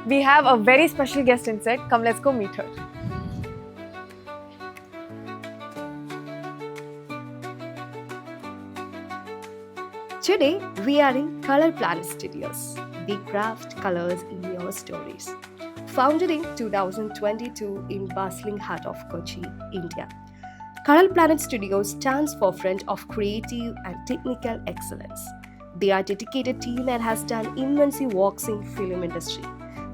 We have a very special guest in set. Come, let's go meet her. Today, we are in Color Planet Studios. We craft colors in your stories. Founded in 2022 in bustling heart of Kochi, India. Color Planet Studios stands for Front of Creative and Technical Excellence. They are a dedicated team and has done immense works in film industry.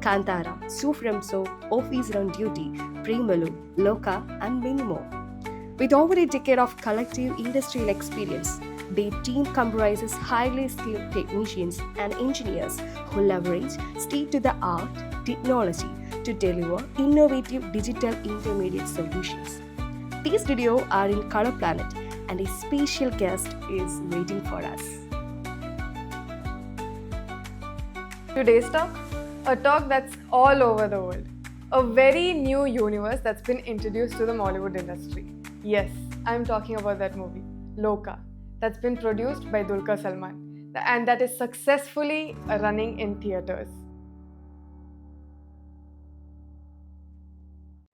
Kantara, Suframso, Office Round Duty, Premalu, Loka, and many more. With over a decade of collective industrial experience, their team comprises highly skilled technicians and engineers who leverage state-of-the-art technology to deliver innovative digital intermediate solutions. These studios are in Color Planet, and a special guest is waiting for us. Today's talk, a talk that's all over the world. A very new universe that's been introduced to the Mollywood industry. Yes, I'm talking about that movie, Loka, that's been produced by Dulquer Salmaan and that is successfully running in theatres.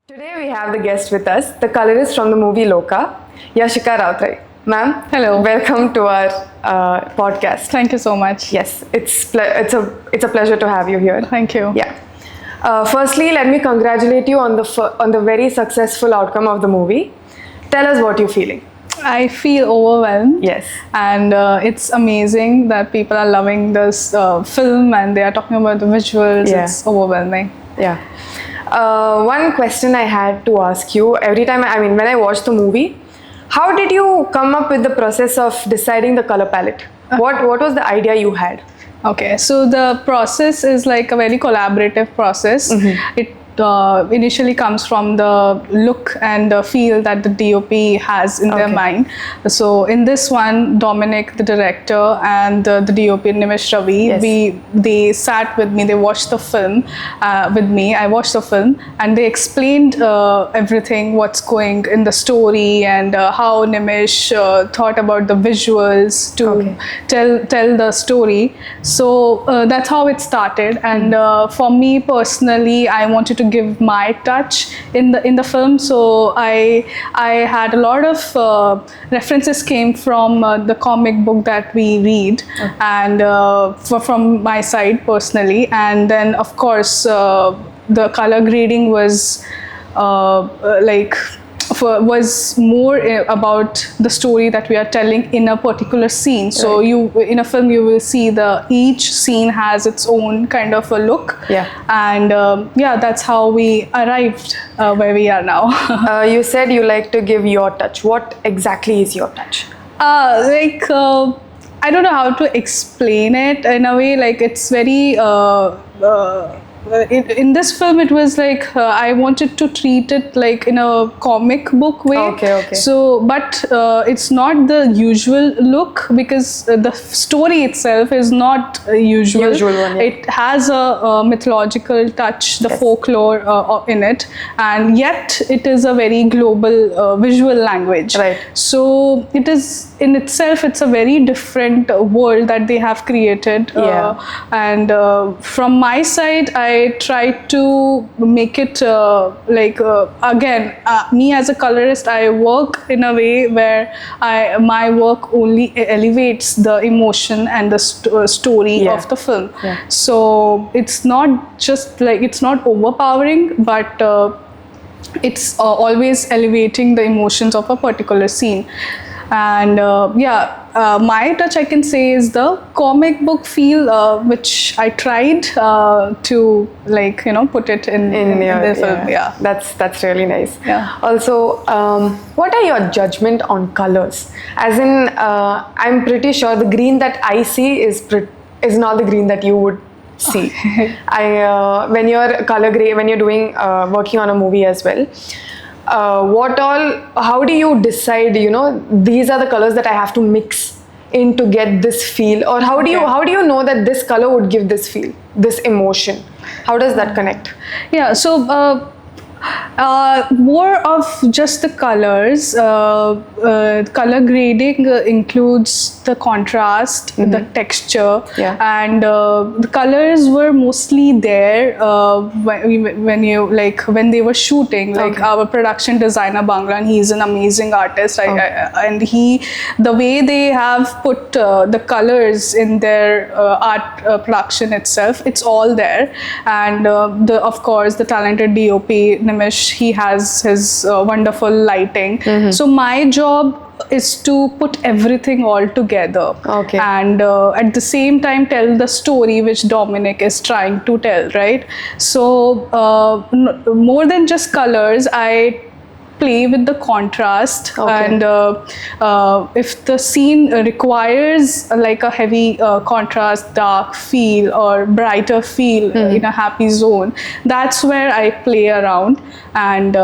Today we have the guest with us, the colorist from the movie Loka, Yashika Rautrai. Ma'am, hello. Welcome to our podcast. Thank you so much. Yes, it's a pleasure to have you here. Thank you. Yeah. Firstly, let me congratulate you on the very successful outcome of the movie. Tell us what you're feeling. I feel overwhelmed. Yes. And it's amazing that people are loving this film and they are talking about the visuals. Yeah. It's overwhelming. Yeah. One question I had to ask you every time, when I watched the movie, how did you come up with the process of deciding the color palette? What was the idea you had? Okay, so the process is like a very collaborative process. Mm-hmm. It initially comes from the look and the feel that the DOP has in their mind. So in this one, Dominic, the director, and the DOP Nimish Ravi, yes, they sat with me, they watched the film with me. I watched the film and they explained everything, what's going in the story and how Nimish thought about the visuals to tell the story. So that's how it started. And for me personally, I wanted to give my touch in the film, so I had a lot of references came from the comic book that we read, and from my side personally, and then of course the color grading was was more about the story that we are telling in a particular scene. So you in a film you will see each scene has its own kind of a look. Yeah. And that's how we arrived where we are now. You said you like to give your touch. What exactly is your touch? I don't know how to explain it in a way. Like it's very in this film it was like I wanted to treat it like in a comic book way. Okay. So but it's not the usual look because the story itself is not usual one, yeah. It has a mythological touch, the folklore in it, and yet it is a very global visual language. Right. So it is in itself, it's a very different world that they have created. And from my side, I try to make it again, me as a colorist, I work in a way where my work only elevates the emotion and the story of the film. So it's not just like, it's not overpowering, but it's always elevating the emotions of a particular scene. And my touch, I can say, is the comic book feel, which I tried to put it in the film. Yeah, that's really nice. Yeah. Also, what are your judgment on colors? As in, I'm pretty sure the green that I see is not the green that you would see. When you're when you're doing working on a movie as well. How do you decide, these are the colors that I have to mix in to get this feel, or how do you know that this color would give this feel, this emotion? How does that connect? Yeah, so More of just the colors. Color grading includes the contrast, the texture, and the colors were mostly there when they were shooting. Like our production designer Banglan, he's an amazing artist, and the way they have put the colors in their art production itself, it's all there. And of course, the talented DOP Nimish, he has his wonderful lighting. So my job is to put everything all together, and at the same time tell the story which Dominic is trying to tell, right? So more than just colors, I play with the contrast, and if the scene requires like a heavy contrast, dark feel or brighter feel in a happy zone, that's where I play around, and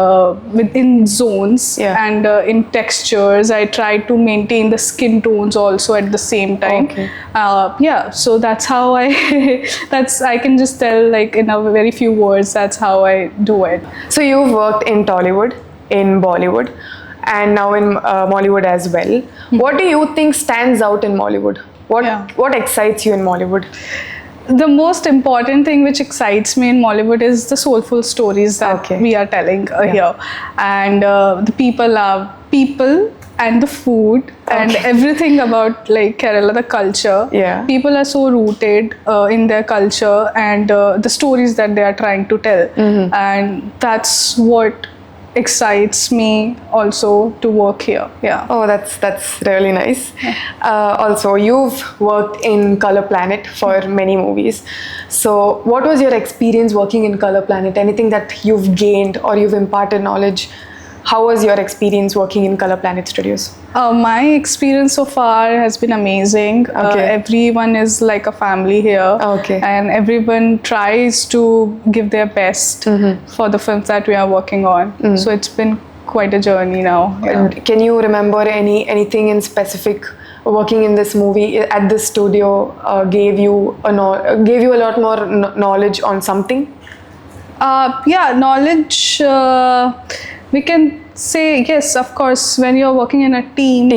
within zones and in textures I try to maintain the skin tones also at the same time. So that's how I I can just tell, like, in a very few words, that's how I do it. So you've worked in Tollywood, in Bollywood, and now in Mollywood as well. What do you think stands out in Mollywood? What excites you in Mollywood? The most important thing which excites me in Mollywood is the soulful stories that we are telling here, and the people are people, and the food and everything about like Kerala, the culture. People are so rooted in their culture and the stories that they are trying to tell, and that's what excites me also to work here. Oh, that's really nice. Also, you've worked in Color Planet for many movies. So what was your experience working in Color Planet? Anything that you've gained or you've imparted knowledge? How was your experience working in Color Planet Studios? My experience so far has been amazing. Everyone is like a family here, and everyone tries to give their best for the films that we are working on. So it's been quite a journey now. And can you remember anything in specific working in this movie at this studio gave you a lot more knowledge on something? Knowledge. We can say yes, of course. When you're working in a team,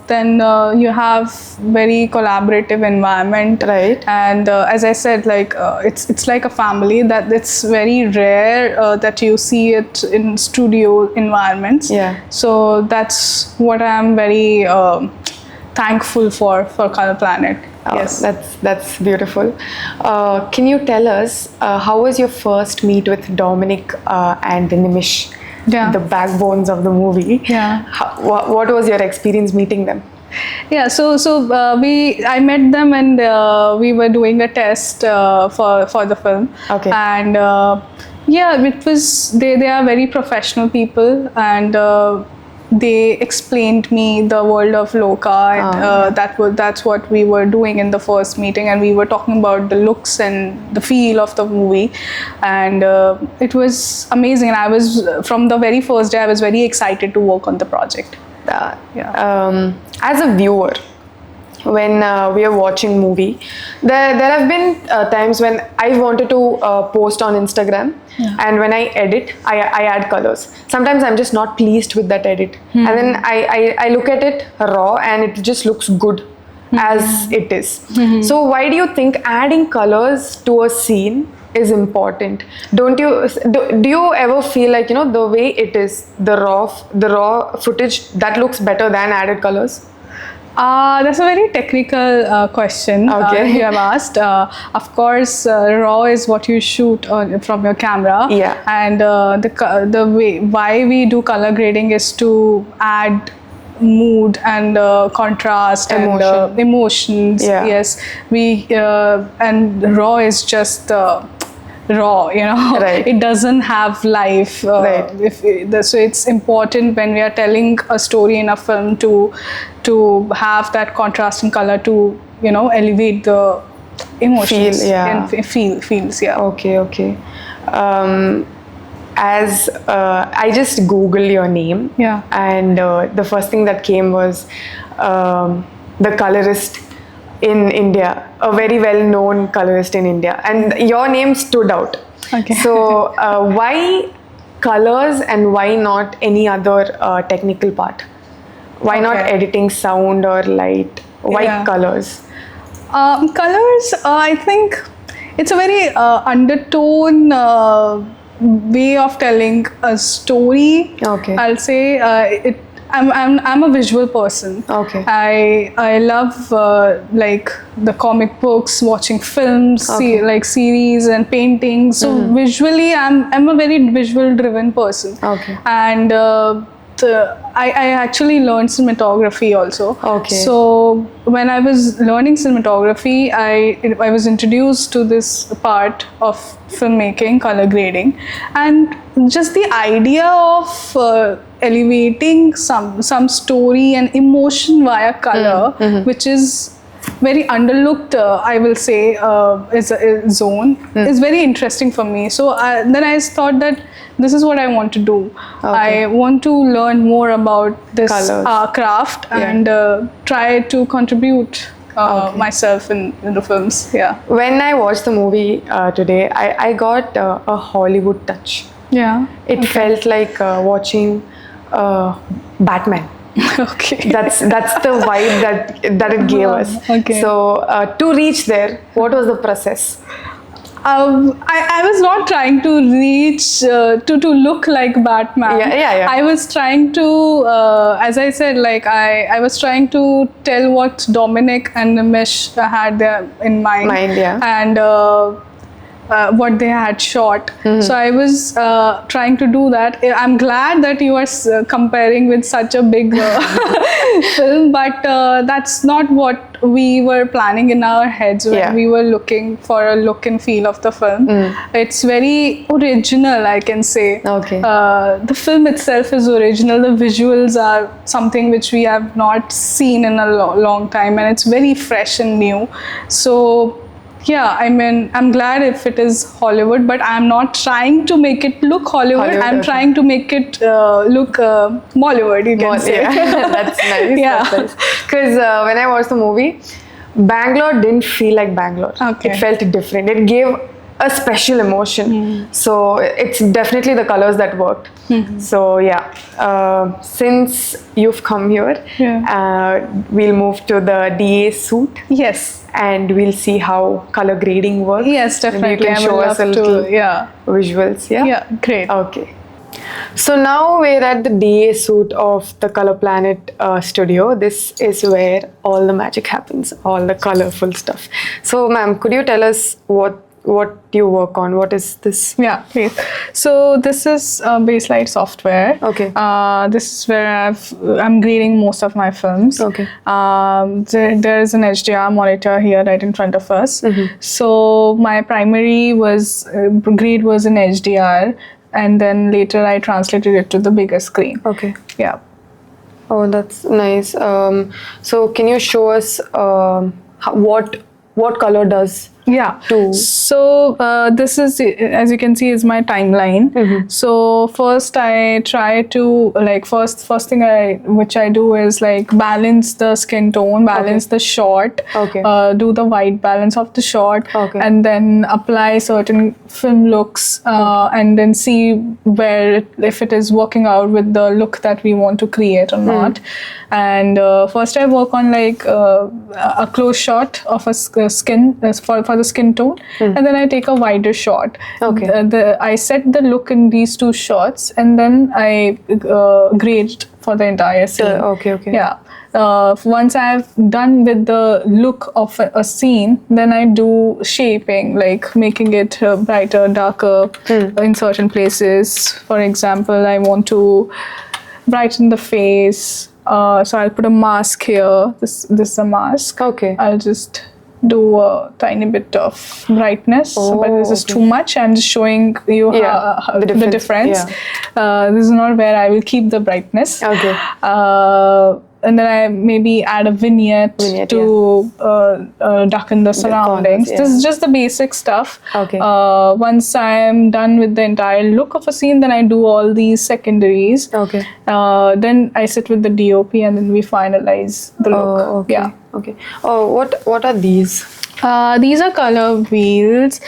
then you have very collaborative environment, right? And as I said, like it's like a family. That it's very rare that you see it in studio environments. So that's what I'm very thankful for Color Planet. Yes, that's beautiful. Can you tell us how was your first meet with Dominic and Nimish? The backbones of the movie. What was your experience meeting them? So I met them and we were doing a test for the film. And it was they are very professional people, and they explained me the world of Loka, and that's what we were doing in the first meeting, and we were talking about the looks and the feel of the movie, and it was amazing. And I was, from the very first day, I was very excited to work on the project. As a viewer, when we are watching movie, there have been times when I wanted to post on Instagram, and when I edit, I add colors. Sometimes I'm just not pleased with that edit, and then I look at it raw and it just looks good as it is. So why do you think adding colors to a scene is important? Don't you do you ever feel like, you know, the way it is, the raw footage, that looks better than added colors? That's a very technical question you have asked. Of course, raw is what you shoot from your camera. And the way why we do color grading is to add mood and contrast and emotions. Yes, we and raw is just raw, you know. It doesn't have life. So it's important when we are telling a story in a film to have that contrasting color to, you know, elevate the emotions and feels. Okay. As I just Googled your name, and the first thing that came was the colorist in India, a very well-known colorist in India, and your name stood out. So why colors and why not any other technical part? Why not Okay. editing sound or light? Why Yeah. colors? Colors, I think it's a very undertone way of telling a story. Okay. I'll say I'm a visual person. Okay. I love like the comic books, watching films, Okay. like series and painting. So visually, I'm a very visual driven person. Okay. And I actually learned cinematography also. Okay. So when I was learning cinematography, I was introduced to this part of filmmaking, color grading, and just the idea of elevating some story and emotion via color, which is very underlooked, I will say, is a zone, is very interesting for me. So then I thought that this is what I want to do. Okay. I want to learn more about this Colours. craft Yeah. and try to contribute myself in the films. Yeah. When I watched the movie today, I got a Hollywood touch. Yeah. It felt like watching Batman. Okay. That's the vibe that it gave us. Okay. So to reach there, what was the process? I was not trying to reach to look like Batman. Yeah. I was trying to, as I said, like I was trying to tell what Dominic and Nimesh had there in mind. Yeah. And what they had shot. So I was trying to do that. I'm glad that you are comparing with such a big film, but that's not what we were planning in our heads when we were looking for a look and feel of the film. It's very original, I can say. Okay. The film itself is original. The visuals are something which we have not seen in a long time, and it's very fresh and new. So yeah, I mean, I'm glad if it is Hollywood, but I'm not trying to make it look Hollywood. I'm okay. trying to make it look Mollywood, you can say. Yeah. That's nice. Yeah. Because when I watched the movie, Bangalore didn't feel like Bangalore. Okay. It felt different. It gave a special emotion. So it's definitely the colors that worked. So yeah, since you've come here, we'll move to the DA suit. Yes. And we'll see how color grading works. Yes, Maybe definitely. you can I show would us a love little to. Yeah. visuals. Yeah. Yeah. Great. Okay. So now we're at the DA suite of the Color Planet studio. This is where all the magic happens, all the colorful stuff. So ma'am, could you tell us what you work on? What is this? Yeah, please. So this is Baselight software. Okay. This is where I'm grading most of my films. Okay. There is an HDR monitor here right in front of us. So my primary grade was in HDR, and then later I translated it to the bigger screen. Okay. Yeah. Oh, that's nice. So can you show us what color does? Yeah. To So this is, as you can see, is my timeline. So first I try to first thing which I do is like balance the skin tone, balance the shot, do the white balance of the shot, and then apply certain film looks, and then see if it is working out with the look that we want to create or not. And first I work on like a close shot of a skin for the skin tone, and then I take a wider shot. I set the look in these two shots, and then I grade for the entire scene. Yeah. Once I've done with the look of a scene, then I do shaping, like making it brighter, darker in certain places. For example, I want to brighten the face. So I'll put a mask here. This is a mask. Okay. I'll just do a tiny bit of brightness, but this is too much. I'm just showing you the difference. This is not where I will keep the brightness. Okay. And then I maybe add a vignette to darken the surroundings. This is just the basic stuff. Okay. Once I'm done with the entire look of a scene, then I do all these secondaries. Okay. Then I sit with the DOP, and then we finalize the look. Okay. Okay. Oh, what are these? These are color wheels.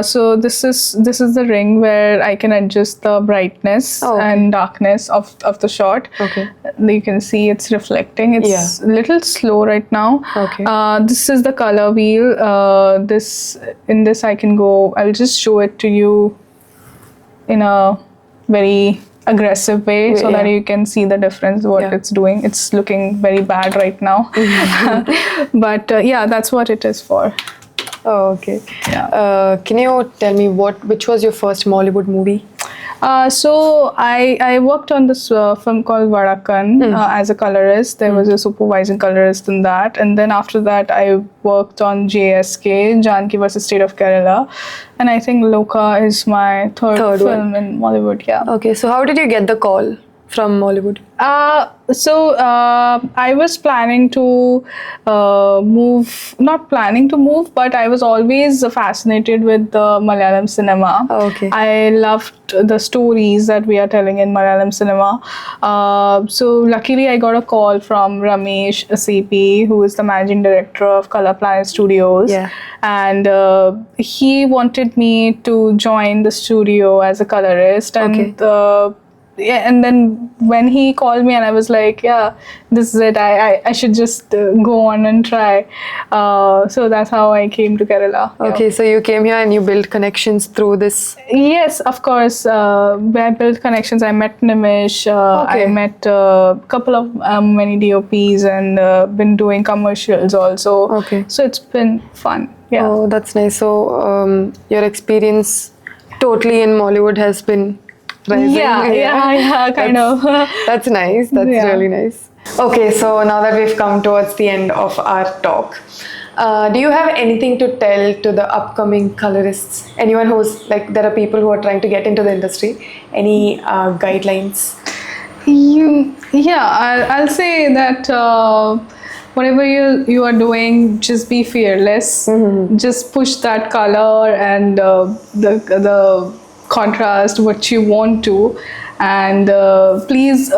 So this is the ring where I can adjust the brightness and darkness of the shot. Okay. You can see it's reflecting. It's a little slow right now. Okay. This is the color wheel. In this I can go. I'll just show it to you in a very aggressive way so that you can see the difference what it's doing. It's looking very bad right now. But that's what it is for. Oh, okay. Yeah. Can you tell me which was your first Mollywood movie? So I worked on this film called Vadakan as a colorist. There was a supervising colorist in that, and then after that I worked on JSK, Janki vs State of Kerala, and I think Loka is my third film in Mollywood. Yeah. Okay, so how did you get the call from Mollywood? So I was planning to move, not planning to move, but I was always fascinated with the Malayalam cinema. Okay. I loved the stories that we are telling in Malayalam cinema. So luckily I got a call from Ramesh CP, who is the managing director of Color Planet Studios. Yeah. And he wanted me to join the studio as a colorist. And and then when he called me and I was like, yeah, this is it. I should just go on and try. So that's how I came to Kerala. Okay, so you came here and you built connections through this? Yes, of course. I built connections. I met Nimish. I met a couple of many DOPs and been doing commercials also. Okay. So it's been fun. Yeah. Oh, that's nice. So your experience totally in Mollywood has been rising. Yeah, kind of. That's nice. That's really nice. Okay, so now that we've come towards the end of our talk, do you have anything to tell to the upcoming colorists? Anyone who's like, there are people who are trying to get into the industry. Any guidelines? I'll say that whatever you are doing, just be fearless. Just push that color and the contrast what you want to, and please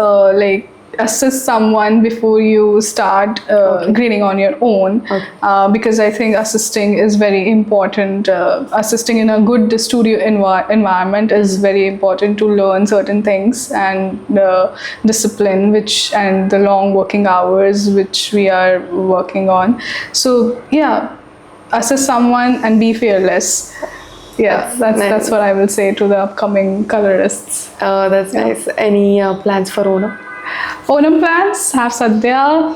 assist someone before you start grading on your own, because I think assisting is very important. Assisting in a good studio environment is very important to learn certain things, and the discipline and the long working hours which we are working on. So assist someone and be fearless. That's what I will say to the upcoming colorists. That's nice. Any plans for Onam? Onam plans? Have sadhya,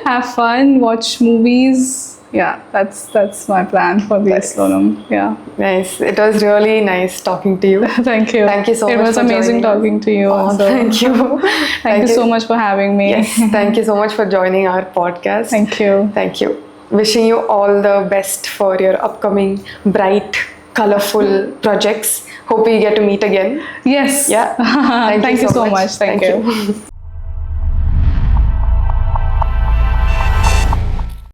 have fun, watch movies. Yeah, that's my plan for this Onam. Yeah. Nice. It was really nice talking to you. Thank you. Thank you so much. It was amazing talking to you. Oh, thank you. Thank you so much for having me. Yes, thank you so much for joining our podcast. Thank you. Thank you. Wishing you all the best for your upcoming bright, colorful projects. Hope we get to meet again. Yes. Yeah. Thank you so much. Thank you.